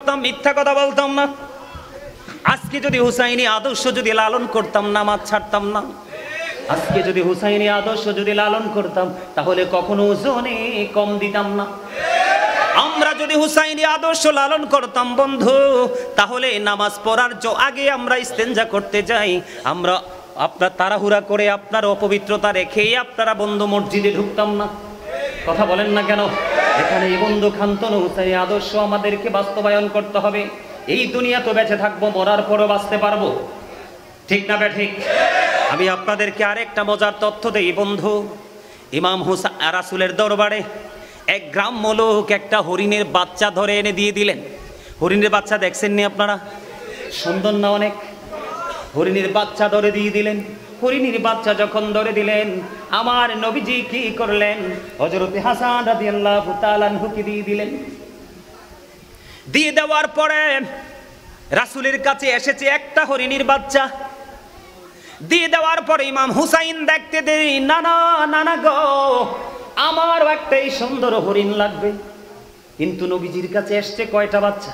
করতাম, মিথ্যা কথা বলতাম না। আজকে যদি হুসাইনি আদর্শ যদি লালন করতাম, নামাজ ছাড়তাম না। আজকে যদি হুসাইনি আদর্শ যদি লালন করতাম, তাহলে কখনো ওজনে কম দিতাম না। আমরা যদি হুসাইনি আদর্শ লালন করতাম বন্ধু, তাহলে নামাজ পড়ার আগে আমরা ইস্তেঞ্জা করতে যাই, আমরা আপনার তাড়াহুড়া করে আপনার অপবিত্রতা রেখেই আপনারা বন্ধু মসজিদে ঢুকতাম না। কথা বলেন না কেন? এখানে এই বন্ধু খান্তন হুসাইনি আদর্শ আমাদেরকে বাস্তবায়ন করতে হবে। এই দুনিয়া তো বেঁচে থাকবো, মরার পরও বাঁচতে পারবো, ঠিক না ঠিক? আমি আপনাদেরকে আরেকটা মজার তথ্য দেই বন্ধু। ইমাম রাসূলের দরবারে এক গ্রাম্য লোক একটা হরিণের বাচ্চা ধরে এনে দিয়ে দিলেন। হরিণের বাচ্চা দেখছেন নি আপনারা? সুন্দর না অনেক? হরিণের বাচ্চা ধরে দিয়ে দিলেন। হরিণের বাচ্চা যখন ধরে দিলেন, আমার নবীজি কি করলেন? হযরত হাসান রাদিয়াল্লাহু তাআলা আনহুকে দিয়ে দিলেন। দিয়ে দেওয়ার পরে রাসূলের কাছে এসেছে একটা হরিণের বাচ্চা। দিয়ে দেওয়ার পরে ইমাম হুসাইন দেখতে দেরি, নানা নানা গো, আমারও একটাই সুন্দর হরিণ লাগবে। কিন্তু নবীজির কাছে এসছে কয়টা বাচ্চা?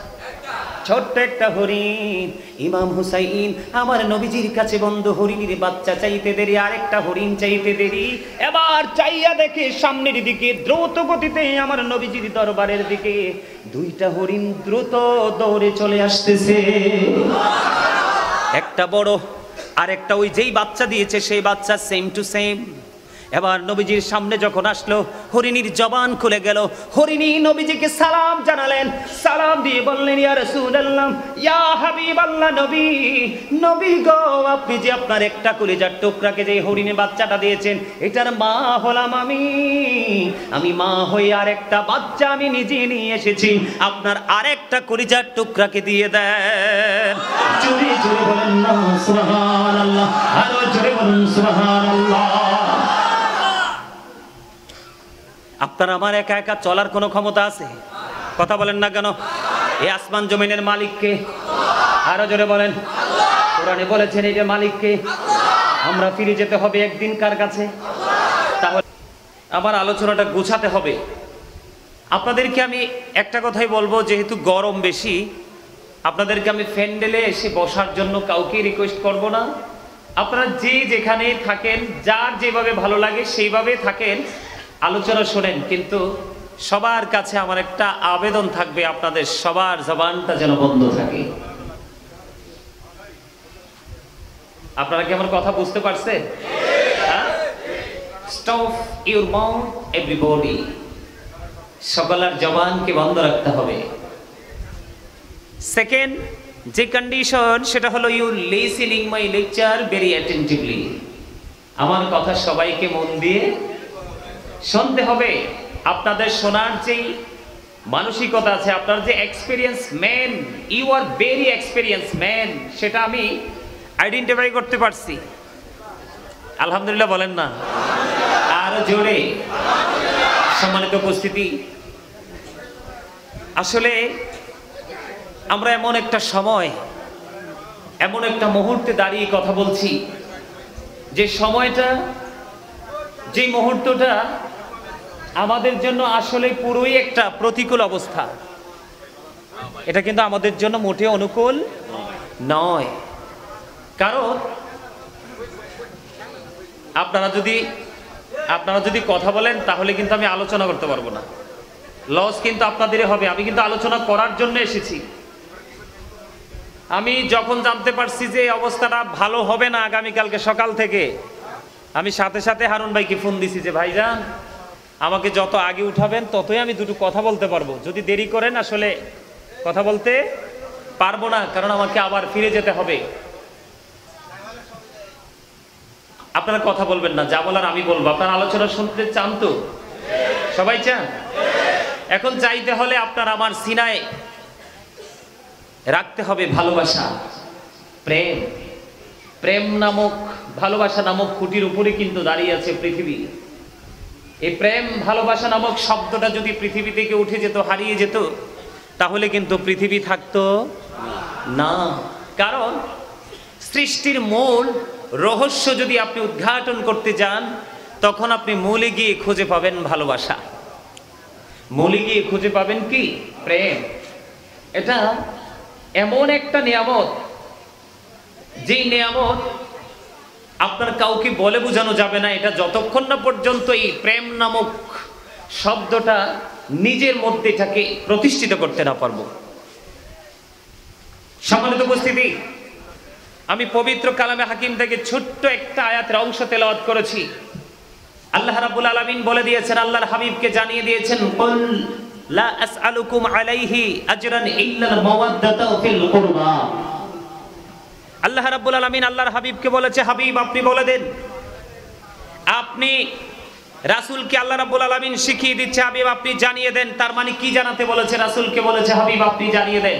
ছোট্ট একটা হরিণ। ইমাম হুসাইন আমার নবীজির কাছে বন্ধু হরিণের বাচ্চা চাইতে দেরি, আরেকটা হরিণ চাইতে দেরি। এবার চাইয়া দেখে সামনের দিকে দ্রুত গতিতে আমার নবীজির দরবারের দিকে দুইটা হরিণ দ্রুত দৌড়ে চলে আসতেছে। একটা বড়, আর একটা ওই যেই বাচ্চা দিয়েছে সেই বাচ্চা সেম টু সেম। এবার নবীজির সামনে যখন আসলো, হরিণীর জবান খুলে গেল। হরিণী নবীজিকে সালাম জানালেন, সালাম দিয়ে বললেন, ইয়া রাসূলুল্লাহ, ইয়া হাবিবাল্লাহ, নবী নবী গো, আপনি যে আপনার একটা কলিজার টুকরাকে যে হরিণের বাচ্চাটা দিয়েছেন, এটার মা হলাম আমি মা হয়ে আরেকটা বাচ্চা আমি নিজে নিয়ে এসেছি, আপনার আরেকটা কলিজার টুকরাকে দিয়ে দেন। জোরে জোরে বলেন না সুবহানাল্লাহ, আরো জোরে বলুন সুবহানাল্লাহ। আপনার আমার একা একা চলার কোনো ক্ষমতা আছে? কথা বলেন না কেন? এই আসমান জমিনের মালিককে? আরো জোরে বলেন। কোরআনে বলেছেন এই যে মালিককে। আমরা ফিরে যেতে হবে একদিন কার কাছে? তাহলে আমার আলোচনাটা গোছাতে হবে। আপনাদেরকে আমি একটা কথাই বলবো, যেহেতু গরম বেশি, আপনাদেরকে আমি প্যান্ডেলে এসে বসার জন্য কাউকে রিকোয়েস্ট করব না। আপনারা যে যেখানে থাকেন, যার যেভাবে ভালো লাগে সেইভাবে থাকেন, আলোচনা শোনেন। কিন্তু সবার কাছে আমার একটা আবেদন থাকবে, আপনাদের সবার জবানটা যেন বন্ধ থাকে। আপনারা কি আমার কথা বুঝতে পারছেন? Stop your mouth everybody. সকলের জবানকে বন্ধ রাখতে হবে। সেকেন্ড যে কন্ডিশন, সেটা হলো you listening my lecture very attentively. আমার কথা সবাইকে মন দিয়ে শুনতে হবে। আপনাদের শোনার যেই মানসিকতা আছে, আপনার যে experience man, you are very experience man, সেটা আমি আইডেন্টিফাই করতে পারছি। আলহামদুলিল্লাহ বলেন না? আরো জোরে। সম্মানিত উপস্থিতি, আসলে আমরা এমন একটা সময়, এমন একটা মুহূর্তে দাঁড়িয়ে কথা বলছি, যে সময়টা, যে মুহূর্তটা আমাদের জন্য আসলে পুরোই একটা প্রতিকূল অবস্থা। এটা কিন্তু আমাদের জন্য মোটেও অনুকূল নয়। কারণ আপনারা যদি কথা বলেন, তাহলে কিন্তু আমি আলোচনা করতে পারবো না। লস কিন্তু আপনাদেরই হবে। আমি কিন্তু আলোচনা করার জন্য এসেছি। আমি যখন জানতে পারছি যে অবস্থাটা ভালো হবে না আগামীকালকে সকাল থেকে, আমি সাথে সাথে হারুন ভাইকে ফোন দিছি যে ভাইজান, আমাকে যত আগে উঠাবেন ততই আমি দুটো কথা বলতে পারবো। যদি দেরি করেন আসলে কথা বলতে পারবো না, কারণ আমাকে আবার ফিরে যেতে হবে। আপনারা কথা বলবেন না, যা বলার আমি বলবো। আপনারা আলোচনা শুনতে চান তো? সবাই চান? এখন চাইতে হলে আপনার আমার সিনায় রাখতে হবে ভালোবাসা, প্রেম। প্রেম নামক, ভালোবাসা নামক খুঁটির উপরে কিন্তু দাঁড়িয়ে আছে পৃথিবী। এই প্রেম ভালোবাসা নামক শব্দটা যদি পৃথিবী থেকে উঠে যেত, হারিয়ে যেত, তাহলে কিন্তু পৃথিবী থাকতো না। কারণ সৃষ্টির মূল রহস্য যদি আপনি উদ্ঘাটন করতে যান, তখন আপনি মূলে গিয়ে খুঁজে পাবেন ভালোবাসা। মূলে গিয়ে খুঁজে পাবেন কি? প্রেম। এটা এমন একটা নিয়ামত, যে নিয়ামত আপনার কাউকে বলে বোঝানো যাবে না। এটা যতক্ষণ না পর্যন্ত এই প্রেম নামক শব্দটা নিজের মধ্যে এটাকে প্রতিষ্ঠিত করতে না পারবো। সম্মানিত উপস্থিতি, আমি পবিত্র কালামে হাকিম থেকে ছোট্ট একটা আয়াতের অংশ তেলাওয়াত করেছি। আল্লাহ রাব্বুল আলামিন বলে দিয়েছেন, আল্লাহর হাবিবকে জানিয়ে দিয়েছেন, কুল লা আসআলুকুম আলাইহি আজরান ইল্লাল মাওয়াদ্দাতা ফিল কুরবা। আল্লাহ রাব্বুল আলামিন আল্লাহর হাবিবকে বলেছে, হাবিব আপনি বলে দেন, আপনি রাসূলকে আল্লাহ রাব্বুল আলামিন শিখিয়ে দিচ্ছে, হাবিব আপনি জানিয়ে দেন। তার মানে কি জানাতে বলেছে? রাসূলকে বলেছে, হাবিব আপনি জানিয়ে দেন,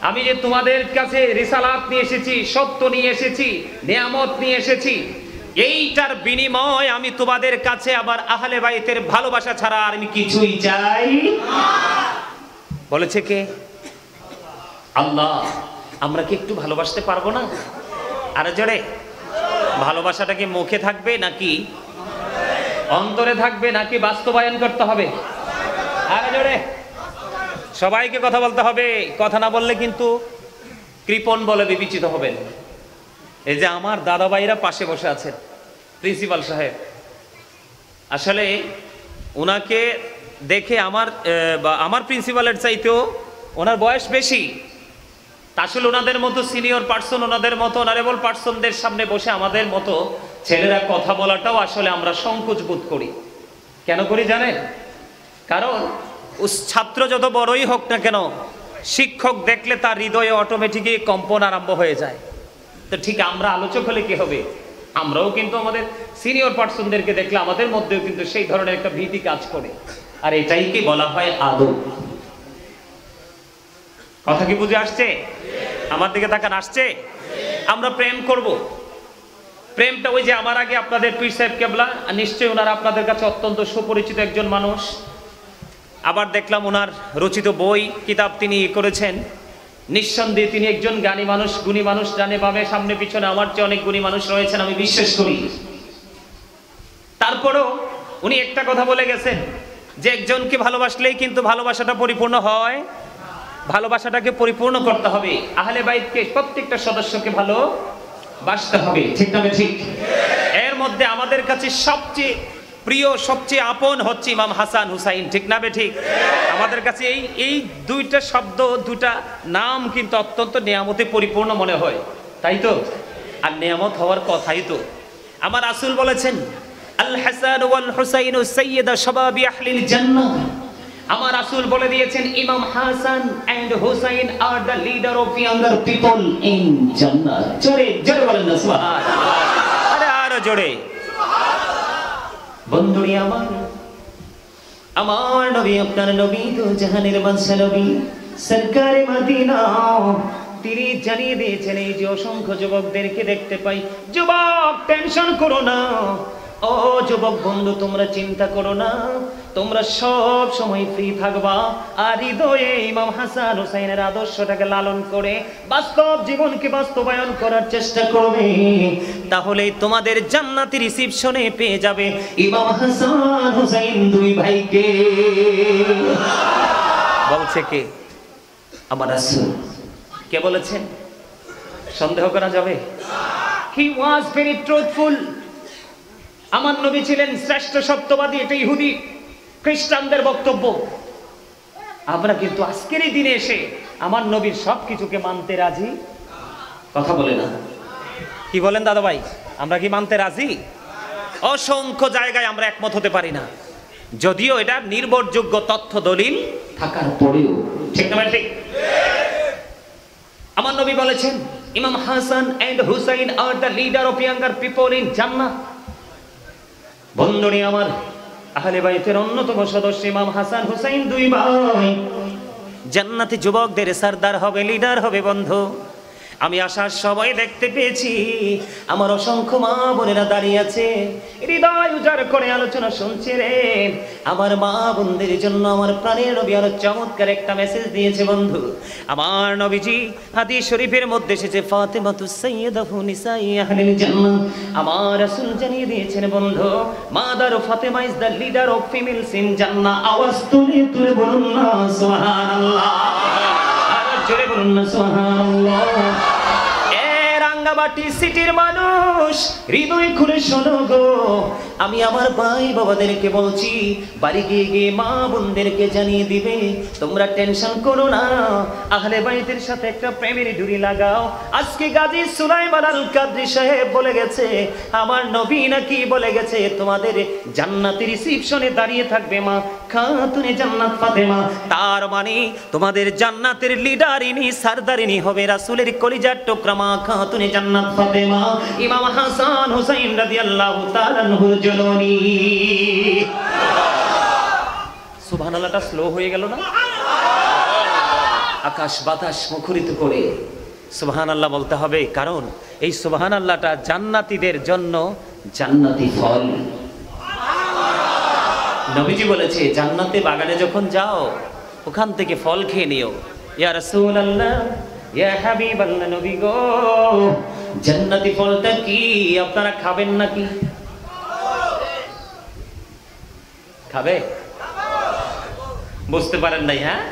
আমি যে তোমাদের কাছে রিসালাত নিয়ে এসেছি, সত্য নিয়ে এসেছি, নিয়ামত নিয়ে এসেছি, এইটার বিনিময় আমি তোমাদের কাছে আবার আহলে বাইতের ভালোবাসা ছাড়া আর আমি কিছুই চাই না। বলেছে কে? আল্লাহ। আমরা কি একটু ভালোবাসতে পারবো না? আরে জোরে, ভালোবাসাটা কি মুখে থাকবে নাকি অন্তরে থাকবে নাকি বাস্তবায়ন করতে হবে? আরে জোরে, সবাইকে কথা বলতে হবে। কথা না বললে কিন্তু কৃপণ বলে বিবেচিত হবেন। এই যে আমার দাদা ভাইরা পাশে বসে আছেন, প্রিন্সিপাল সাহেব, আসলে ওনাকে দেখে আমার প্রিন্সিপালের চাইতেও ওনার বয়স বেশি। আসলে ওনাদের মতো সিনিয়র পার্সন, ওনাদের মতো অনারেবল পার্সনদের সামনে বসে আমাদের মতো ছেলেরা কথা বলাটাও আসলে আমরা সংকোচ বোধ করি। কেন করি জানেন? কারণ ছাত্র যত বড়ই হোক না কেন, শিক্ষক দেখলে তার হৃদয়ে অটোমেটিকই কম্পন আরম্ভ হয়ে যায়। তো ঠিক আমরা আলোচক হলে কি হবে? আমরাও কিন্তু আমাদের সিনিয়র পার্সনদেরকে দেখলে আমাদের মধ্যেও কিন্তু সেই ধরনের একটা ভীতি কাজ করে। আর এটাই কি বলা হয় আদব। কথা কি বুঝে আসছে? আমার দিকে তাকান, আসছে? আমরা প্রেম করব। প্রেমটা ওই যে আমার আগে আপনাদের পীর সাহেব কেবলা, নিশ্চয়ই ওনার আপনাদের কাছে অত্যন্ত সুপরিচিত একজন মানুষ। আবার দেখলাম ওনার রচিত বই কিতাব তিনি করেছেন। নিঃসন্দেহে তিনি একজন জ্ঞানী মানুষ, গুণী মানুষ। জানে পাবে সামনে পিছনে আমার চেয়ে অনেক গুণী মানুষ রয়েছেন, আমি বিশ্বাস করি। তারপরও উনি একটা কথা বলে গেছেন যে একজনকে ভালোবাসলেই কিন্তু ভালোবাসাটা পরিপূর্ণ হয়। ভালোবাসাটাকে পরিপূর্ণ করতে হবে। আহলে বাইতকে প্রত্যেকটা সদস্যকে ভালোবাসতে হবে। ঠিক না ঠিক? এর মধ্যে আমাদের কাছে সবচেয়ে প্রিয়, সবচেয়ে আপন হচ্ছে ইমাম হাসান হুসাইন। ঠিক না ঠিক? আমাদের কাছে এই দুইটা শব্দ, দুইটা নাম কিন্তু অত্যন্ত নিয়ামতে পরিপূর্ণ মনে হয়, তাই তো? আর নিয়ামত হওয়ার কথাই তো। আমার রাসূল বলেছেন, আল হাসান ওয়াল হুসাইন সাইয়্যিদা শাবাবি আহলিল জান্নাহ। আমার রাসূল বলে দিয়েছেন, Imam Hasan and Husain are the leader of younger people in Jannat. জোরে জোরে বলেন না সুবহানাল্লাহ। আরে আরো জোরে। বন্ধুরি আমার নবী, আপনার নবী তো জাহানের বাদশা নবী সরকারে মদিনা, তিনি জানিয়ে দিয়েছেন এই যে অসংখ্য যুবকদেরকে দেখতে পাই, যুবক টেনশন করো না, ও যুবক বন্ধু তোমরা চিন্তা করো না, তোমরা সব সময় ফ্রি থাকবা আর হৃদয়ে ইমাম হাসান হুসাইনের আদর্শটাকে লালন করে বাস্তব জীবনকে বাস্তবায়ন করার চেষ্টা করবে। তাহলে তোমাদের জান্নাতি রিসিপশনে পেয়ে যাবে ইমাম হাসান হুসাইন দুই ভাইকে। বলছে কে? আমার রাসূল। কে বলেছেন? সন্দেহ করা যাবে? হি ওয়াজ ভেরি ট্রুথফুল। আমার নবী ছিলেন শ্রেষ্ঠ সত্যবাদী। এটা ইহুদি খ্রিস্টানদের বক্তব্য। আমরা কিন্তু আজকের এই দিনে এসে আমার নবীর সবকিছুকে মানতে রাজি। কথা বলে না? কি বলেন দাদা ভাই? আমরা কি মানতে রাজি? অসংখ্য জায়গায় আমরা একমত হতে পারি না, যদিও এটা নির্ভরযোগ্য তথ্য দলিল থাকার পরেও। ঠিক না ঠিক? আমার নবী বলেছেন, Imam Hasan and Husain are the leader of younger people in Jannah. বন্ধুরে আমার, আহলে বাইতের অন্যতম সদস্য ইমাম হাসান হুসাইন দুই ভাই জান্নাতি যুবকদের সরদার হবে, লিডার হবে। বন্ধু, আমি আসার সময় দেখতে পেয়েছি আমার অসংখ্য মা বোনেরা দাঁড়িয়ে আছে, হৃদয় উজাড় করে আলোচনা শুনছে রে। আমার মা বোনদের জন্য আমার প্রাণের নবী আরো চমৎকার একটা মেসেজ দিয়েছে। বন্ধু, আমার নবীজি হাদিস শরীফের মধ্যে এসেছে, ফাতেমাতুস সাইয়্যিদাতু নিসাই আহলিল জান্নাহ। আমার রাসূল জানিয়ে দিয়েছেন বন্ধু, mother Fatema is the leader of females in জান্নাহ। আওয়াজ তুলে তুলে বলুন না সুবহানাল্লাহ। জোরে বলুন না সুবহানাল্লাহ। রাঙ্গামাটি সিটির মানুষ হৃদয় খুলে শোনো গো, আমি আমার ভাই বাবাদেরকে বলছি, বাড়ি গিয়ে গিয়ে মা বোনদেরকে জানিয়ে দিবে, তোমরা টেনশন করো না, আহলে বাইতের সাথে একটা প্রেমের জুড়ি লাগাও। আজকে গাজী সুলাইমান আল কাদরি সাহেব বলে গেছে, আমার নবী নাকি বলে গেছে, তোমাদের জান্নাতের রিসিপশনে দাঁড়িয়ে থাকবে মা খাতুনে জান্নাত ফাতেমা। তার মানে তোমাদের জান্নাতের লিডারিনী সারদারিনী হবে রাসূলের কলিজার টুকরা মা খাতুনে জান্নাত ফাতেমা, ইমাম হাসান হুসাইন রাদিয়াল্লাহু তাআলা আনহুর জননী। সুবহানাল্লাহটা স্লো হয়ে গেল না? আকাশ বাতাস মুখরিত করে সুবহানাল্লাহ বলতে হবে, কারণ এই সুবহানাল্লাহটা জান্নাতীদের জন্য জান্নাতি ফল। নবীজি বলেছে, জান্নাতে বাগানে যখন যাও ওখান থেকে ফল খেয়ে নিও। ইয়া রাসূলুল্লাহ, ইয়া হাবিবাল্লাহ, নবী গো, জান্নাতি ফলটা কি আপনারা খাবেন নাকি? খাবে? বুঝতে পারেন নাই? হ্যাঁ,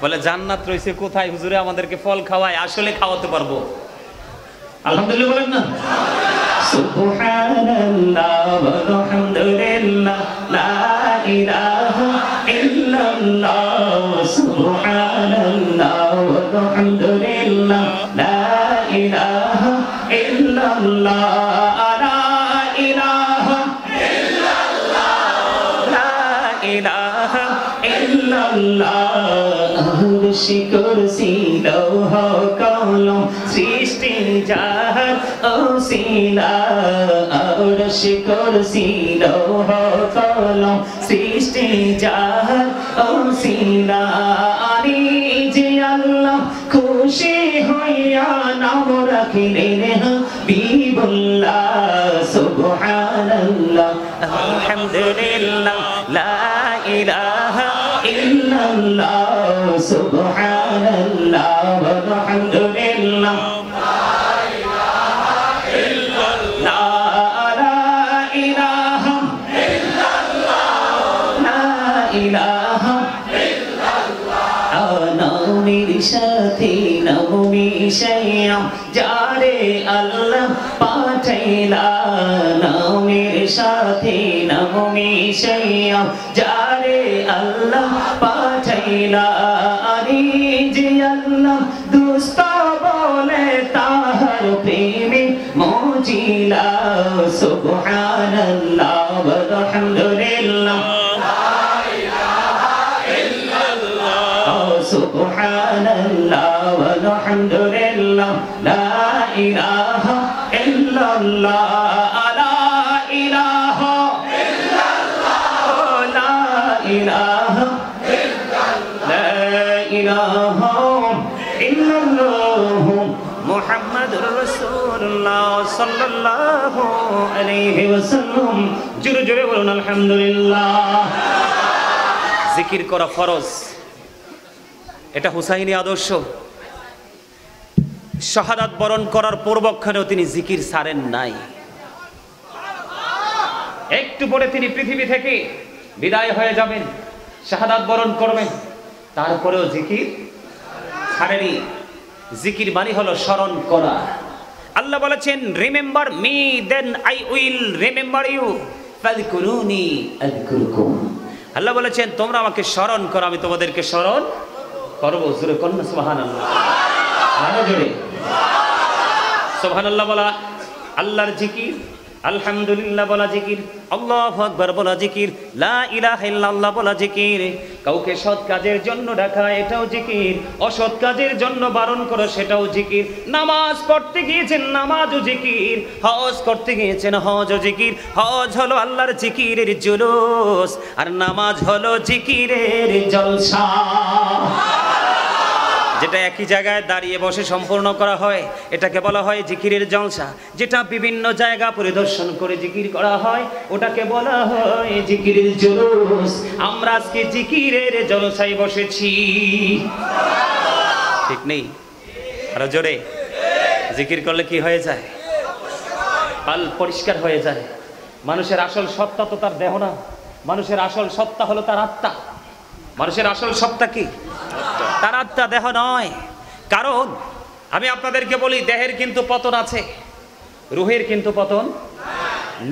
বলে জান্নাত রয়েছে কোথায় হুজুরে, আমাদেরকে ফল খাওয়ায়, আসলে খাওয়াতে পারবো। আলহামদুলিল্লাহ বলেন না? সুবহানাল্লাহ ওয়ালহামদুলিল্লাহ লা ইলাহা ইল্লাল্লাহ, সুবহানাল্লাহ ওয়ালহামদুলিল্লাহ লা ইলাহা ইল্লাল্লাহ, লা ইলাহা ইল্লাল্লাহ, লা ইলাহা ইল্লাল্লাহ। আরশি কুরসি লৌহ কলম সৃষ্টি যাহার ওসিলা, আরশি কুরসি লৌহ কলম সৃষ্টি যাহার ওসিলা, আনি যে আল্লাহ খুশি হইয়া নাম রাখিলেন হাবিবুল্লাহ। সুবহানাল্লাহ আলহামদুলিল্লাহ লা ইলাহা ইল্লাল্লাহ, সুবহানাল্লাহ ওয়ালহামদুলিল্লাহ লা ইলাহা ইল্লাল্লাহ, লা ইলাহা ইল্লাল্লাহ, লা ইলাহা ইল্লাল্লাহ। নামের সাথে নাম মিশাইয়া যারে আল্লাহ পাঠাইলা, নামের সাথে নাম মিশাইয়া যারে আল্লাহ পাঠাইলা, আরে যে আল্লাহ দুস্ত বলে তাহার প্রেমে মজিলা। সুবহানাল্লাহ ওয়ালহামদুলিল্লাহ লা ইলাহা ইল্লাল্লাহ, সুবহানাল্লাহ ওয়ালহামদুলিল্লাহ লা ইলাহা ইল্লাল্লাহ, লা ইলাহা ইল্লাল্লাহ, লা ইলাহা ইল্লাল্লাহ, লা ইলাহা ইল্লাল্লাহ মুহাম্মাদুর রাসূলুল্লাহ সাল্লাল্লাহু আলাইহি ওয়াসাল্লাম। জোরে জোরে বলুন আলহামদুলিল্লাহ। জিকির করা ফরজ, এটা হুসাইনি আদর্শ। শাহাদাত বরণ করার পূর্বক্ষণেও তিনি জিকির ছাড়েন নাই। একটু পরে তিনি পৃথিবী থেকে বিদায় হয়ে যাবেন, শাহাদাত বরণ করবেন, তারপরেও জিকির ছাড়েনি। জিকির মানে হলো স্মরণ করা। আল্লাহ বলেছেন, remember me then I will remember you, ফাযকুরুনি আযকুরকুম। আল্লাহ বলেছেন, তোমরা আমাকে স্মরণ করো, আমি তোমাদেরকে স্মরণ করবো। জোরে কন্যা সুবহানাল্লাহ, আরো জোরে সুবহানাল্লাহ বলা আল্লাহর জিকির, আলহামদুলিল্লাহ বলা জিকির, আল্লাহু আকবার বলা জিকির, লা ইলাহা ইল্লাল্লাহ বলা জিকির। কাউকে সৎ কাজের জন্য ডাকা, এটাও জিকির। অসৎ কাজের জন্য বারণ করো, সেটাও জিকির। নামাজ পড়তে গিয়েছেন, নামাজও জিকির। হজ করতে গিয়েছেন, হজও জিকির। হজ হলো আল্লাহর জিকিরের জুলুস, আর নামাজ হলো জিকিরের জলসা, যেটা একই জায়গায় দাঁড়িয়ে বসে সম্পূর্ণ করা হয়, এটাকে বলা হয় জিকিরের জলসা। যেটা বিভিন্ন জায়গা পরিদর্শন করে জিকির করা হয়, ওটাকে বলা হয় জিকিরের জুলুস। আমরা আজকে জিকিরের জলসায় বসেছি, ঠিক নেই? আরো জোরে জিকির করলে কি হয়ে যায়? পাল পরিষ্কার হয়ে যায়। মানুষের আসল সত্তা তো তার দেহ না, মানুষের আসল সত্তা হলো তার আত্মা। মানুষের আসল সত্তা কি? তার আত্মা, দেহ নয়। কারণ আমি আপনাদেরকে বলি, দেহের কিন্তু পতন আছে, রুহের কিন্তু পতন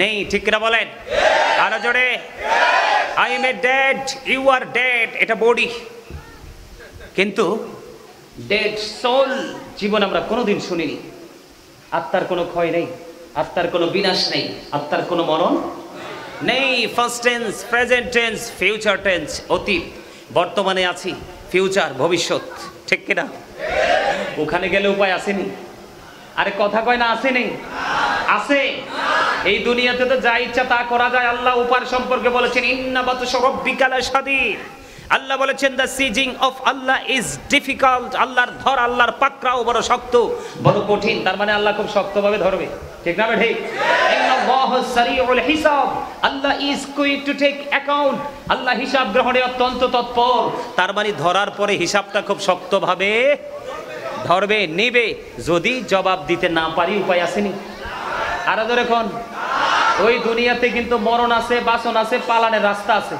নেই। ঠিক কিনা বলেন? আরো জোরে। I am a dead, you are dead, এটা বডি। কিন্তু ডেড সোল, জীবন আমরা কোনোদিন শুনিনি। আত্মার কোনো ক্ষয় নেই, আত্মার কোনো বিনাশ নেই, আত্মার কোনো মরণ নেই। First tense, present tense, future tense, অতীত, বর্তমানে আছি, ফিউচার, ভবিষ্যৎ। ঠিক কিনা? ওখানে গেলে উপায় আসেনি। আরে কথা কয় না, আসেনি? আছে। এই দুনিয়াতে তো যা ইচ্ছা তা করা যায়। আল্লাহ উপার সম্পর্কে বলেছেন, ইন্না বাতশা রাব্বিকা লাশাদীদ। আল্লাহ বলেছেন, the seizing of Allah is difficult. আল্লাহর ধর, আল্লাহর পাকড়াও বড় শক্ত, বড় কঠিন। তার মানে আল্লাহ খুব শক্তভাবে ধরবে। ঠিক না ঠিক? ইন্নাল্লাহু সারিউল হিসাব, আল্লাহ is quick to take account. আল্লাহ হিসাব গ্রহণে অত্যন্ত তৎপর। তার মানে ধরার পরে হিসাবটা খুব শক্তভাবে ধরবে, নেবে। যদি জবাব দিতে না পারি, উপায় আসেনি। আর এখন ওই দুনিয়াতে কিন্তু মরণ আছে, বাসন আছে, পালানের রাস্তা আছে।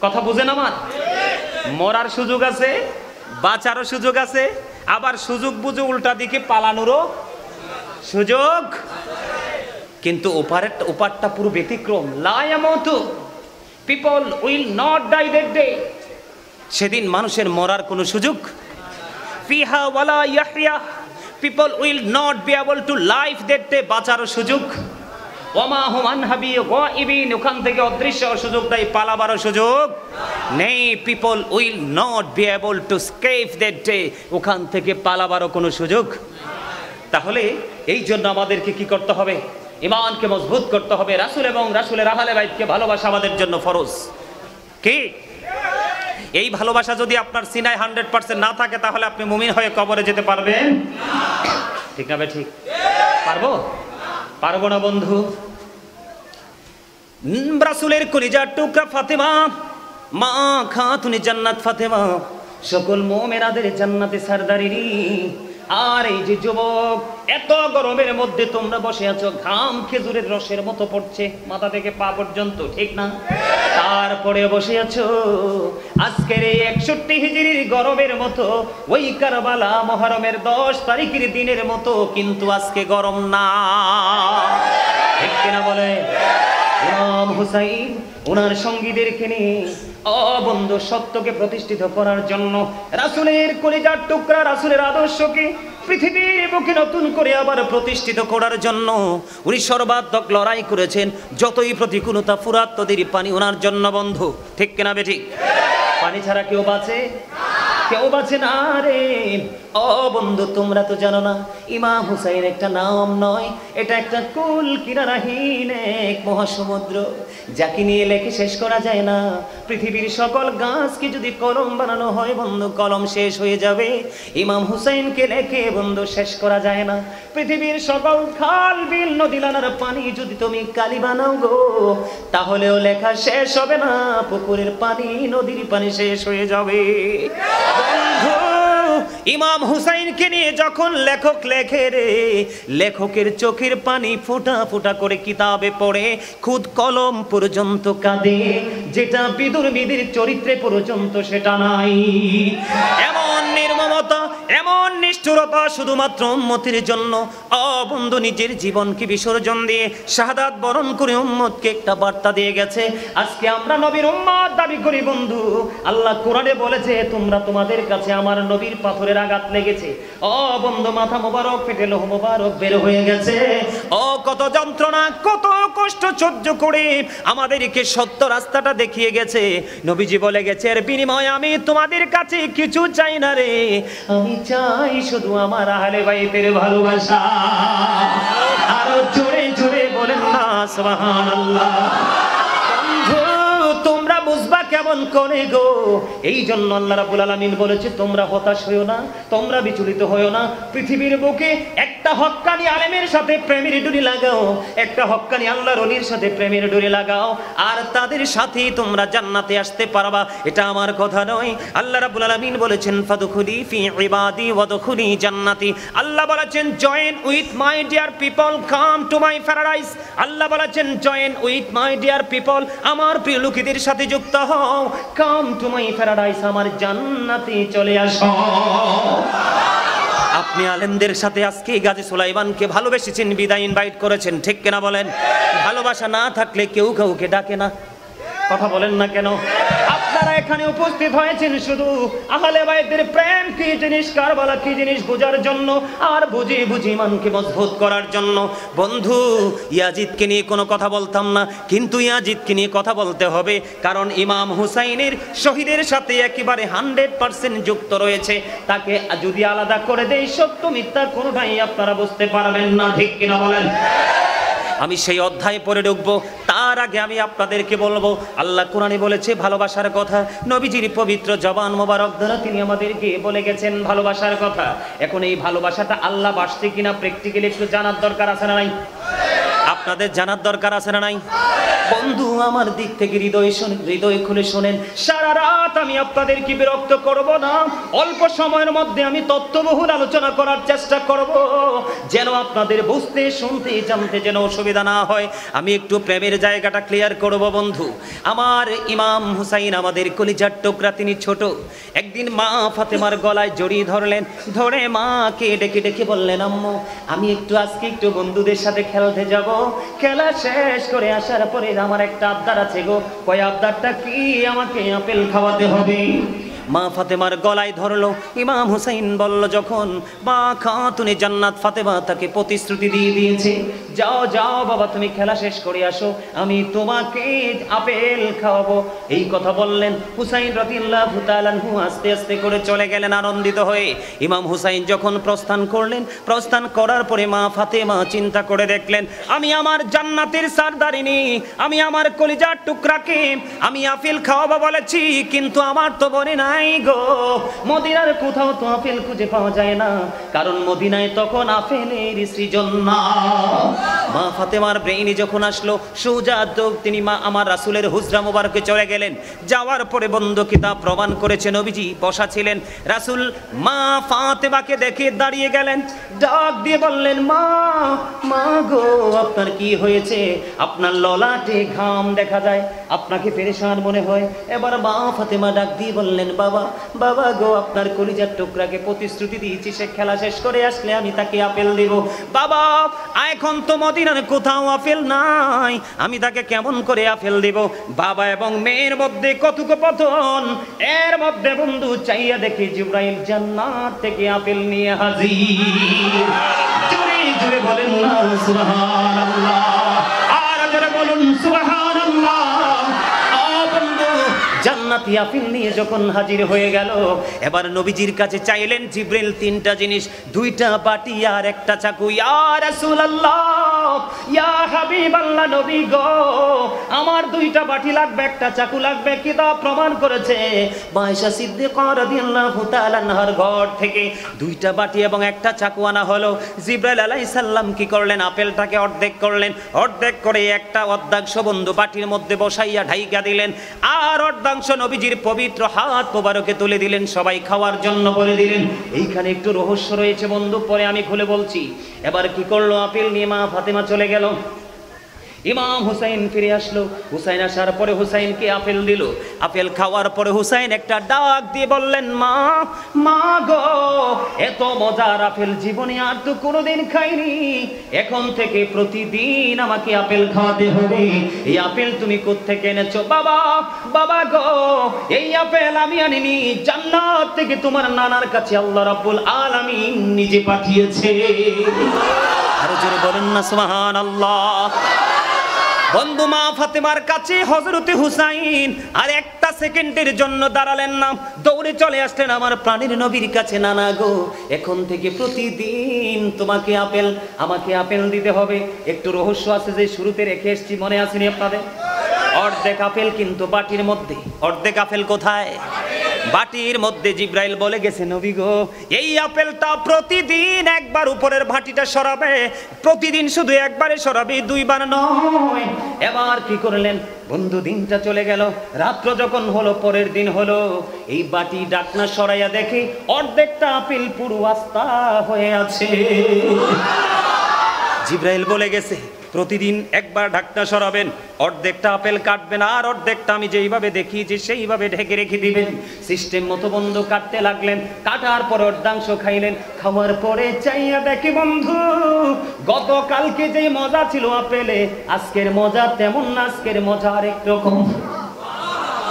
কথা বুঝেন আমার? মরার সুযোগ আছে, বাঁচারও সুযোগ আছে, আবার সুযোগ বুঝে উল্টা দিকে পালানোরও সুযোগ। কিন্তু ওপারটা পুরো ব্যতিক্রম। লা ইয়ামুতু, people will not die that day. সেদিন মানুষের মরার কোনো সুযোগ। ফিহা ওয়ালা ইয়াহইয়া, people will not be able to life that day, বাঁচারও সুযোগ। ওমা হুম আনহা বিগাইবিন, ওখান থেকে অদৃশ্য সুযোগ দেয়, পালাবারও সুযোগ নেই। People will not be able to escape that day, ওখান থেকে পালাবারও কোনো সুযোগ। তাহলে এই জন্য আমাদেরকে কি করতে হবে? ঈমানকে মজবুত করতে হবে। রাসূল এবং রাসূলের আহলে বাইতকে ভালোবাসা আমাদের জন্য ফরজ। কি এই ভালোবাসা যদি আপনার সিনায় 100% না থাকে, তাহলে আপনি মুমিন হয়ে কবরে যেতে পারবেন? ঠিক না? ঠিক পারবো? পারবো না বন্ধু। রাসূলের কলিজার টুকরা ফাতেমা, মা খাতুনে জান্নাত ফাতেমা, সকল মুমিনাদের জান্নাতে সরদারিনী। আর এই যে যুবক, এত গরমের মধ্যে তোমরা বসে আছো, ঘাম খেজুরের রসের মতো পড়ছে মাথা থেকে পা পর্যন্ত, ঠিক না? তারপরে বসে আছো আজকের এই 61 হিজরির গরমের মতো, ওই কারবালা মুহররমের 10 তারিখের দিনের মতো কিন্তু আজকে গরম না। ঠিক কিনা বলে? ইমাম হুসাইন ওনার সঙ্গীদেরকে নিয়ে বন্ধু সত্যকে প্রতিষ্ঠিত করার জন্য, রাসূলের কলিজার টুকরা, রাসূলের আদর্শকে পৃথিবীর বুকে নতুন করে আবার প্রতিষ্ঠিত করার জন্য উনি সর্বাত্মক লড়াই করেছেন। যতই প্রতিকূলতা ফুরাত তদেরই পানি ওনার জন্য বন্ধু। ঠিক কিনা বেঠিক? পানি ছাড়া কেউ বাঁচে? কেউ বাঁচে না রে। ও বন্ধু, তোমরা তো জানো না, ইমাম হুসাইন একটা নাম নয়, এটা একটা কুল কিনারাহীন এক মহাসমুদ্র, যাকে নিয়ে লেখে শেষ করা যায় না। পৃথিবীর সকল গাছকে যদি কলম বানানো হয় বন্ধু, কলম শেষ হয়ে যাবে। ইমাম হুসাইনকে লেখে বন্ধু শেষ করা যায় না। পৃথিবীর সকল খাল বিল নদী নালার পানি যদি তুমি কালি বানাও গো, তাহলেও লেখা শেষ হবে না। পুকুরের পানি, নদীর পানি শেষ হয়ে যাবে। বন্ধু, ইমাম হুসাইনকে নিয়ে যখন লেখক লেখে রে, লেখকের চোখের পানি ফোঁটা ফোঁটা করে কিতাবে পড়ে, খুদ কলম পর্যন্ত কাঁদে, যেটা বিদুরবিদের চরিত্রে পর্যন্ত সেটা নাই। এমন নির্মমতা, এমন নিষ্ঠুরতা শুধুমাত্র উম্মতের জন্য। বন্ধু, নিজের জীবনকে বিসর্জন দিয়ে শাহাদাত বরণ করে উম্মতকে একটা বার্তা দিয়ে গেছে। আজকে আমরা নবীর উম্মত দাবি করি বন্ধু। আল্লাহ কোরআনে বলেছে, তোমরা তোমাদের কাছে আমার নবীর পাথরের আঘাত লেগেছে। বন্ধু, মাথা মোবারক ফেটে লোহ মোবারক বের হয়ে গেছে। কত যন্ত্রণা, কত কষ্ট সহ্য করে আমাদেরকে সত্য রাস্তাটা দেখিয়ে গেছে। নবীজি বলে গেছে, এর বিনিময়ে আমি তোমাদের কাছে কিছু চাই না রে, আমি চাই শুধু আমার আহলে বাইতের ভালোবাসা। আরো জোরে জোরে বলেন না সুবহানাল্লাহ। বন্ধু, তোমরা বুঝবা কেমন করে গো? এই জন্য আল্লাহ রাব্বুল আলামিন বলেছে, তোমরা হতাশ হইও না, তোমরা বিচলিত হইও না। পৃথিবীর বুকে একটা হক্কানি আলেমের সাথে প্রেমের ডুরি লাগাও, একটা হক্কানি আল্লাহর ওলির সাথে প্রেমের ডুরি লাগাও, আর তাদের সাথেই তোমরা জান্নাতে আসতে পারবা। এটা আমার কথা নয়। আল্লাহ রাব্বুল আলামিন বলেছেন, ফাদখুলি ফি ইবাদি ওয়াদখুলি জান্নাতি। আল্লাহ বলেছেন, join with my dear people, come to my paradise. আল্লাহ বলেছেন, join with my dear people, আমার প্রিয় লোকেদের সাথে যুক্ত হও, কাম টু মাই প্যারাডাইস, আমার জান্নাতে চলে আসো। আপনি আলেমদের সাথে আজকে গাজী সুলাইমানকে ভালোবেসেছেন, বিদায় ইনভাইট করেছেন, ঠিক কিনা বলেন? ভালোবাসা না থাকলে কেউ কাউকে ডাকে না, কথা বলেন না কেন? আপনারা এখানে উপস্থিত হয়েছেন শুধু আহলে বাইতের প্রেম কি জিনিস, কারবালা কি জিনিস বোঝার জন্য, আর বুঝি ইমানকে মজবুত করার জন্য। বন্ধু, ইয়াজিদকে নিয়ে কোনো কথা বলতাম না, কিন্তু ইয়াজিদকে নিয়ে কথা বলতে হবে, কারণ ইমাম হুসাইনের শহীদের সাথে একেবারে 100% যুক্ত রয়েছে। তাকে যদি আলাদা করে দেই, সত্য মিথ্যা কোনোটাই আপনারা বুঝতে পারবেন না, ঠিক কিনা বলেন? আমি সেই অধ্যায়ে পড়ে ঢুকবো, তার আগে আমি আপনাদেরকে বলবো, আল্লাহ কোরআনে বলেছে ভালোবাসার কথা, নবীজির পবিত্র জবান মোবারক দ্বারা তিনি আমাদেরকে বলে গেছেন ভালোবাসার কথা। এখন এই ভালোবাসাটা আল্লাহ বাসছে কিনা প্র্যাকটিক্যালি একটু জানার দরকার আছে না নাই? আপনাদের জানার দরকার আছে না নাই? বন্ধু, আমার দিক থেকে হৃদয় খুলে শোনেন, সারা রাত আমি আপনাদেরকে বিরক্ত করব না, অল্প সময়ের মধ্যে আমি তত্ত্ববহুল আলোচনা করার চেষ্টা করব, যেন আপনাদের বুঝতে, শুনতে, জানতে যেন অসুবিধা না হয়। আমি একটু প্রেমের জায়গাটা ক্লিয়ার করব। বন্ধু আমার, ইমাম হুসাইন আমাদের কলিজার টুকরা, তিনি ছোট। একদিন মা ফাতেমার গলায় জড়িয়ে ধরলেন, ধরে মাকে ডেকে ডেকে বললেন, আম্মু আমি আজকে একটু বন্ধুদের সাথে খেলতে যাব, খেলা শেষ করে আসার পরে আমার একটা আবদার আছে গো। কয় আবদারটা কি? আমাকে আপেল খাওয়াতে হবে। মা ফাতেমার গলায় ধরলো। ইমাম হুসাইন বলল, যখন মা খাতুনে জান্নাত ফাতেমা তাকে প্রতিশ্রুতি দিয়ে দিয়েছে, যাও যাও বাবা তুমি খেলা শেষ করে আসো, আমি তোমাকে আপেল খাওয়াবো, এই কথা বললেন। হুসাইন রাদিয়াল্লাহু তাআলা আনহু আস্তে আস্তে করে চলে গেলেন আনন্দিত হয়ে। ইমাম হুসাইন যখন প্রস্থান করলেন, প্রস্থান করার পরে মা ফাতেমা চিন্তা করে দেখলেন, আমি আমার জান্নাতের সরদারিনী, আমি আমার কলিজার টুকরাকে আমি আপেল খাওয়াবো বলেছি, কিন্তু আমার তো বনে নাই গো, মদিনার কোথাও তো আপেল খুঁজে পাওয়া যায় না, কারণ মদিনায় তখন আপেলের সৃজন না। মা ফাতেমার ব্রেইনে যখন আসলো, সোজা তিনি আমার রাসূলের হুজরা মোবারকে চলে গেলেন। যাওয়ার পরে বন্ধ কিতাব প্রমাণ করেছে, নবীজি বসা ছিলেন, রাসূল মা ফাতেমাকে দেখে দাঁড়িয়ে গেলেন, ডাক দিয়ে বললেন, মা মা গো আপনার কি হয়েছে? আপনার ললাটে ঘাম দেখা যায়, আপনাকে পেরেশান মনে হয়। এবার মা ফাতেমা ডাক দিয়ে বললেন, বাবা বাবা গো, আপনার কলিজার টুকরাকে প্রতিশ্রুতি দিয়েছি, সে খেলা শেষ করে আসলে আমি তাকে আপেল দেব। বাবা এখন তো মদিনার কোথাও আপেল নাই, আমি তাকে কেমন করে আপেল দেব? বাবা এবং মেয়ের মধ্যে কথোপকথন, এর মধ্যে বন্ধু চাইয়া দেখে জিবরাইল জান্নাত থেকে আপেল নিয়ে হাজির। জোরে জোরে বলেন না সুবহানাল্লাহ, আর জোরে বলুন সুবহানাল্লাহ। জান্নাতি আপেল নিয়ে যখন হাজির হয়ে গেল, এবার নবীজির কাছে চাইলেন জিবরাইল তিনটা জিনিস, দুইটা বাটি আর একটা চাকু। ইয়া রাসূলুল্লাহ, ইয়া হাবিবাল্লাহ, নবী গো আমার দুইটা বাটি লাগবে, একটা চাকু লাগবে। কিতাব প্রমাণ করেছে আয়েশা সিদ্দিকা রাদিয়াল্লাহু তাআলা আনহার ঘর থেকে দুইটা বাটি এবং একটা চাকু আনা হলো। জিবরাইল আলাইহিস সালাম কি করলেন? আপেলটাকে অর্ধেক করলেন, অর্ধেক করে একটা অর্ধাংশ বন্ধু বাটির মধ্যে বসাইয়া ঢাইকা দিলেন, আর অর্ধাংশ নবীজির পবিত্র হাত মোবারকে তুলে দিলেন, সবাই খাওয়ার জন্য বলে দিলেন। এইখানে একটু রহস্য রয়েছে বন্ধু, পরে আমি খুলে বলছি। এবার কি করলো? আপেল নিয়ে মা ফাতেমা চলে গেল। ইমাম হুসাইন ফিরে আসলো। হুসাইন আসার পরে হুসাইনকে আপেল দিল। আপেল খাওয়ার পরে হুসাইন একটা ডাক দিয়ে বললেন, মা মা গো, এত মজার আপেল জীবনে আর তো কোনোদিন খাইনি, এখন থেকে প্রতিদিন আমাকে আপেল খাওয়াতে হবে। এই আপেল তুমি কোত্থেকে এনেছো? বাবা বাবা গো, এই আপেল আমি আনিনি, জান্নাত থেকে তোমার নানার কাছে আল্লাহ রাব্বুল আলামিন নিজে পাঠিয়েছে। আরো জোরে বলেন না সুবহানাল্লাহ। বন্ধু মা ফাতেমার কাছে হযরতে হুসাইন আর একটা সেকেন্ডের জন্য দাঁড়ালেন না, দৌড়ে চলে আসলেন আমার প্রাণের নবীর কাছে। নানা গো, এখন থেকে প্রতিদিন তোমাকে আমাকে আপেল দিতে হবে। একটু রহস্য আছে যে শুরুতে রেখে এসেছি, মনে আসেনি আপনাদের? অর্ধেক আপেল কিন্তু বাটির মধ্যে। অর্ধেক আপেল কোথায়? বাটির মধ্যে। জিবরাইল বলে গেছে, নবী গো এই আপেলটা প্রতিদিন একবার উপরের ভাটিটা সরাবে, প্রতিদিন শুধু একবারে সরাবে, দুইবার নয়। এবার কি করলেন বন্ধু? দিনটা চলে গেল, রাত্র যখন হলো, পরের দিন হলো, এই বাটি ডাকনা সরাইয়া দেখে অর্ধেকটা আপেল পুরো আস্তা হয়ে আছে। জিবরাইল বলে গেছে, প্রতিদিন একবার ঢাকনা সরাবেন, অর্ধেকটা আপেল কাটবেন আর অর্ধেকটা আমি যেইভাবে দেখিয়েছি সেইভাবে ঢেকে রেখে দিবেন। সিস্টেম মতো বন্ধু কাটতে লাগলেন, কাটার পর অর্ধাংশ খাইলেন। খাওয়ার পরে চাইয়া দেখি বন্ধু, গতকালকে যে মজা ছিল আপেলে, আজকের মজা তেমন না, আজকের মজা আরেক রকম।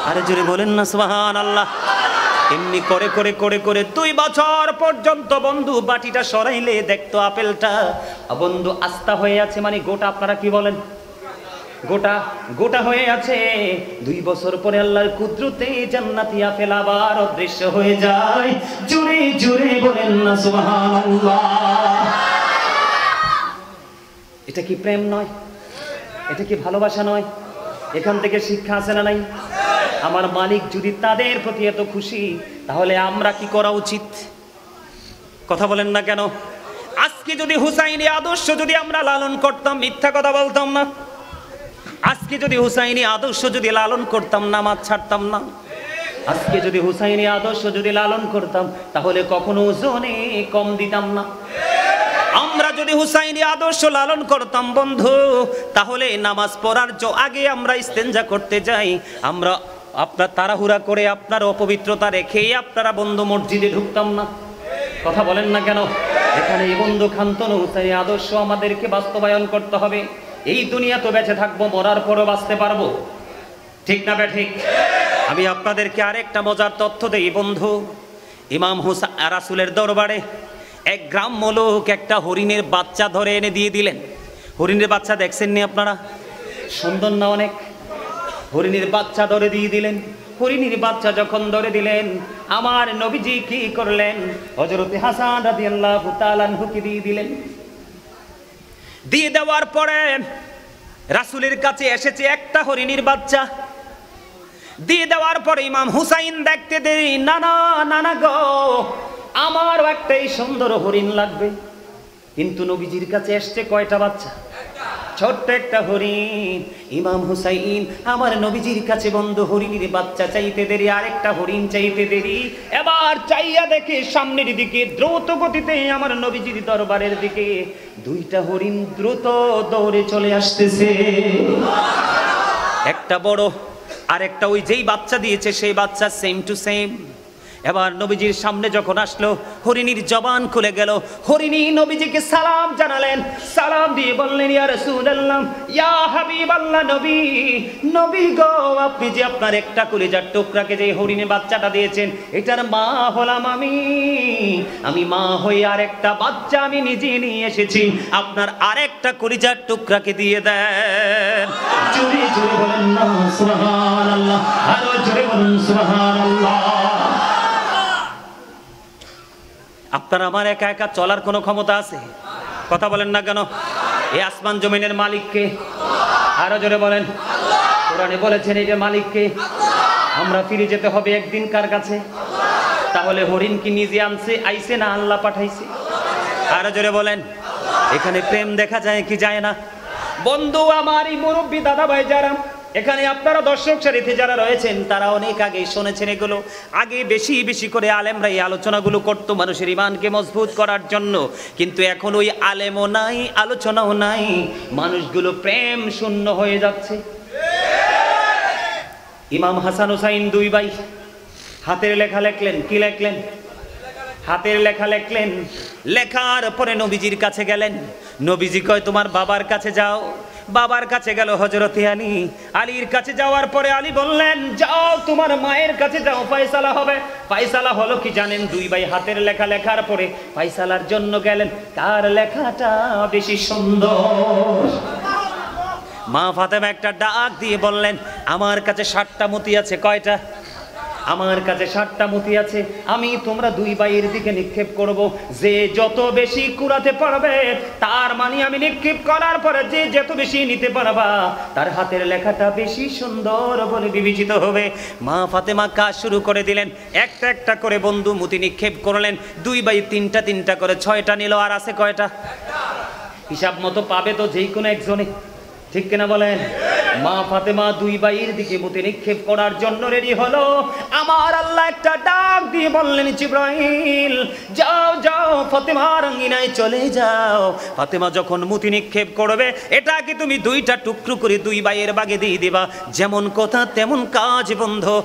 আরে জোরে বলেন না সুবহানাল্লাহ। এমনি করে করে করে করে 2 বছর পর্যন্ত বন্ধু বাটিটা সরাইলে দেখতো আপেলটা বন্ধু আস্তা হয়ে আছে, মানে গোটা। আপনারা কি বলেন? গোটা গোটা হয়ে আছে। 2 বছর পরে আল্লাহর কুদরতে জান্নাতি আপেল আবার অদৃশ্য হয়ে যায়। জোরে জোরে বলেন না সুবহানাল্লাহ। এটা কি প্রেম নয়? এটা কি ভালোবাসা নয়? এখান থেকে শিক্ষা আছে না নাই? আমার মালিক যদি তাদের প্রতি এত খুশি, তাহলে আমরা কি করা উচিত? কথা বলেন না কেন? আজকে যদি হুসাইনি আদর্শ যদি আমরা লালন করতাম, মিথ্যা কথা বলতাম না। আজকে যদি হুসাইনি আদর্শ যদি লালন করতাম, নামাজ ছাড়তাম না। আজকে যদি হুসাইনি আদর্শ যদি লালন করতাম, তাহলে কখনো ওজনে কম দিতাম না। আমরা যদি হুসাইনি আদর্শ লালন করতাম বন্ধু, তাহলে নামাজ পড়ার আগে আমরা ইস্তেঞ্জা করতে যাই, আমরা আপনার তাড়াহুড়া করে আপনার অপবিত্রতা রেখেই আপনারা বন্ধু মসজিদে ঢুকতাম না। কথা বলেন না কেন? এখানে এই বন্ধু খান্তন হুসাইনি আদর্শ আমাদেরকে বাস্তবায়ন করতে হবে। এই দুনিয়া তো বেঁচে থাকবো, মরার পরও বাঁচতে পারবো, ঠিক না ঠিক? আমি আপনাদেরকে আরেকটা মজার তথ্য দেই বন্ধু। ইমাম রাসূলের দরবারে এক গ্রাম্য লোক একটা হরিণের বাচ্চা ধরে এনে দিয়ে দিলেন। হরিণের বাচ্চা দেখছেন নি আপনারা? সুন্দর না অনেক? হরিণের বাচ্চা ধরে দিয়ে দিলেন। হরিণের বাচ্চা যখন ধরে দিলেন, আমার নবীজি কি করলেন? হযরত হাসান রাদিয়াল্লাহু তাআলা আনহুকে দিয়ে দিলেন। দিয়ে দেওয়ার পরে রাসূলের কাছে এসেছে একটা হরিণের বাচ্চা। দিয়ে দেওয়ার পরে ইমাম হুসাইন দেখতে দেরি, নানা নানা গো, আমারও একটাই সুন্দর হরিণ লাগবে। কিন্তু নবীজির কাছে এসছে কয়টা বাচ্চা? ছোট্ট একটা হরিণ। ইমাম হুসাইন আমার নবীজির কাছে বন্ধু হরিণের বাচ্চা চাইতে দেরি, আরেকটা হরিণ চাইতে দেরি। এবার চাইয়া দেখে সামনের দিকে দ্রুত গতিতে আমার নবীজির দরবারের দিকে 2টা হরিণ দ্রুত দৌড়ে চলে আসতেছে। একটা বড়, আর একটা ওই যেই বাচ্চা দিয়েছে সেই বাচ্চা সেম টু সেম। এবার নবীজির সামনে যখন আসলো, হরিণীর জবান খুলে গেল। হরিণী নবীজিকে সালাম জানালেন, সালাম দিয়ে বললেন, ইয়া রাসূলুল্লাহ, ইয়া হাবিবাল্লাহ, নবী নবী গো, আপনি যে আপনার একটা কলিজার টুকরাকে যে হরিণের বাচ্চাটা দিয়েছেন, এটার মা হলাম আমি মা হয়ে আরেকটা বাচ্চা আমি নিজে নিয়ে এসেছি, আপনার আরেকটা কলিজার টুকরাকে দিয়ে দেন। জোরে জোরে বলেন না সুবহানাল্লাহ, আরো জোরে বলুন সুবহানাল্লাহ। আপনার আমার একা একা চলার কোনো ক্ষমতা আছে? কথা বলেন না কেন? এই আসমান জমিনের মালিককে? আরো জোরে বলেন। কোরআনে বলেছেন এই যে মালিককে। আমরা ফিরে যেতে হবে একদিন কার কাছে? তাহলে হরিণ কি নিজে আইছে না আল্লাহ পাঠাইছে? আরো জোরে বলেন। এখানে প্রেম দেখা যায় কি যায় না? বন্ধু আমার, এই মুরব্বী দাদা ভাই যারা এখানে, আপনারা দর্শক সারিতে যারা রয়েছেন, তারা অনেক আগে শুনেছেন এগুলো। আগে বেশি বেশি করে আলেমরা এই আলোচনাগুলো করতো মানুষের ঈমানকে মজবুত করার জন্য। কিন্তু এখন ওই আলেমও নাই, আলোচনাও নাই, মানুষগুলো প্রেম শূন্য হয়ে যাচ্ছে। ইমাম হাসান হুসাইন 2 ভাই হাতের লেখা লেখলেন। কি লেখলেন? হাতের লেখা লেখলেন। লেখার পরে নবীজির কাছে গেলেন। নবীজি কয়, তোমার বাবার কাছে যাও। বাবার কাছে গেল হযরতে আলী। আলীর কাছে যাওয়ার পরে আলী বললেন, যাও তোমার মায়ের কাছে যাও, ফয়সালা হবে। ফয়সালা হলো কি জানেন? 2 ভাই হাতের লেখা লেখার পরে ফয়সালার জন্য গেলেন, কার লেখাটা বেশি সুন্দর। মা ফাতেমা একটা ডাক দিয়ে বললেন, আমার কাছে 60টা মতি আছে। কয়টা? আমার কাছে 60টা মতি আছে। আমি তোমরা 2 ভাইয়ের দিকে নিক্ষেপ করব। যে যত বেশি কুড়াতে পারবে, তার মানে আমি নিক্ষেপ করার পরে যে যত বেশি নিতে পারবা, তার হাতের লেখাটা বেশি সুন্দর বলে বিবেচিত হবে। মা ফাতেমা কাজ শুরু করে দিলেন। একটা একটা করে বন্ধু মতি নিক্ষেপ করলেন। 2 ভাই 3টা করে 6টা নিল। আর আছে কয়টা? হিসাব মতো পাবে তো যেই কোনো একজনে, ঠিক কিনা বলেন? মা ফাতেমা 2 ভাইয়ের দিকে মতি নিক্ষেপ করার জন্য রেডি হলো। আমার আল্লাহ একটা ডাক দিয়ে বললেন, জিবরাইল যাও যাও ফাতেমার আঙ্গিনায় চলে যাও। ফাতেমা যখন মুতি নিক্ষেপ করবে, এটাকে তুমি দুইটা টুকরো করে দুই ভাইয়ের ভাগে দিয়ে দিবা। যেমন কথা তেমন কাজ বন্ধু।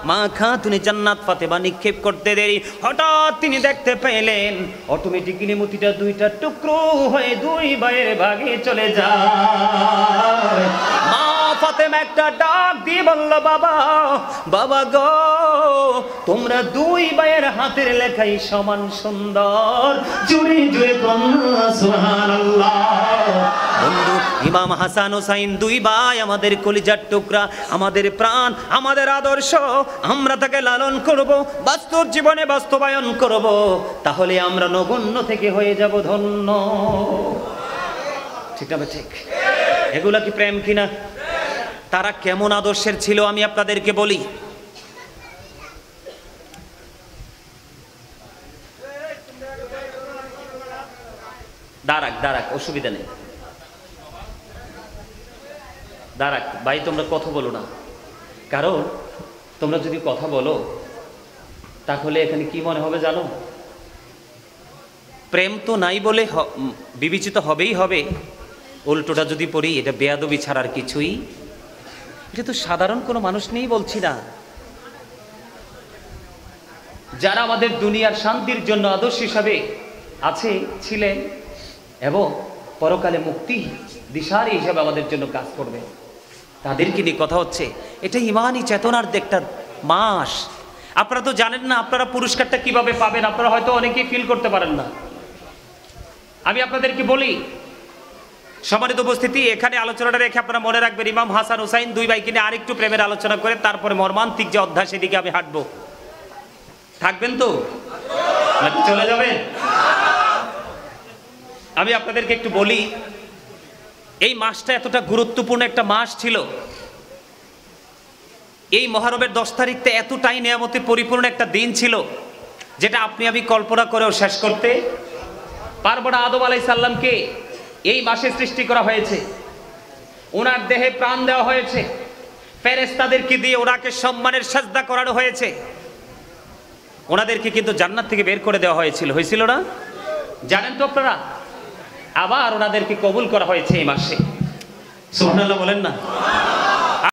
মা খাতুনে জান্নাত ফাতেমা নিক্ষেপ করতে দেরি, হঠাৎ তিনি দেখতে পেলেন অটোমেটিক্যালি মুতিটা দুইটা টুকরো হয়ে দুই ভাইয়ের ভাগে চলে যায়। মা ফাতেমা একটা ডাক দিয়ে বলল, বাবা বাবা গো, তোমরা দুই ভাইয়ের হাতের লেখাই সমান সুন্দর। জুড়ে জুড়ে সুবহানাল্লাহ। বন্ধু, ইমাম হাসান হোসাইন দুই ভাই আমাদের কলিজার টুকরা, আমাদের প্রাণ, আমাদের আদর্শ। আমরা তাকে লালন করব, বাস্তব জীবনে বাস্তবায়ন করব, তাহলে আমরা নগণ্য থেকে হয়ে যাব ধন্য। ঠিক না ঠিক? এগুলা কি প্রেম কিনা? তারা কেমন আদর্শের ছিল আমি আপনাদেরকে বলি। দাঁড়াক, অসুবিধা নেই, দাঁড়াক ভাই, তোমরা কথা বলো না। কারণ তোমরা যদি কথা বলো তাহলে এখানে কি মনে হবে জানো? প্রেম তো নাই বলে বিবেচিত হবেই হবে। উল্টোটা যদি পড়ি, এটা বেয়াদবি ছাড়ার কিছুই, এটা তো সাধারণ কোনো মানুষ নেই বলছি না। যারা আমাদের দুনিয়ার শান্তির জন্য আদর্শ হিসাবে আছে, ছিলেন এবং পরকালে মুক্তি দিশারি হিসাবে আমাদের জন্য কাজ করবে, তাদেরকে নিয়ে কথা হচ্ছে। এটা ইমানি চেতনার একটা মাস। আপনারা তো জানেন না আপনারা পুরস্কারটা কিভাবে পাবেন, আপনারা হয়তো অনেকেই ফিল করতে পারেন না। আমি আপনাদেরকে বলি, সম্মানিত উপস্থিতি, এখানে আলোচনাটা রেখে আপনারা মনে রাখবেন, ইমাম হাসান হুসাইন দুই ভাইকে নিয়ে আরেকটু প্রেমের আলোচনা করে তারপরে মর্মান্তিক যে অধ্যায় সেদিকে আমি হাঁটবো। থাকবেন তো নাকি চলে যাবেন? আমি আপনাদেরকে একটু বলি, এই মাসটা এতটা গুরুত্বপূর্ণ একটা মাস ছিল। এই মহরমের 10 তারিখটা এতটাই নিয়ামতে পরিপূর্ণ একটা দিন ছিল, যেটা আপনি আমি কল্পনা করেও শেষ করতে পারবো না। আদম আলাইহিস সালামকে এই মাসে সৃষ্টি করা হয়েছে, ওনার দেহে প্রাণ দেওয়া হয়েছে, ফেরেশতাদেরকে দিয়ে ওনাকে সম্মানের সাজদা করানো হয়েছে, ওনাদেরকে কিন্তু জান্নাত থেকে বের করে দেওয়া হয়েছিল না? জানেন তো আপনারা? আবার ওনাদেরকে কবুল করা হয়েছে এই মাসে। সুবহানাল্লাহ বলেন না?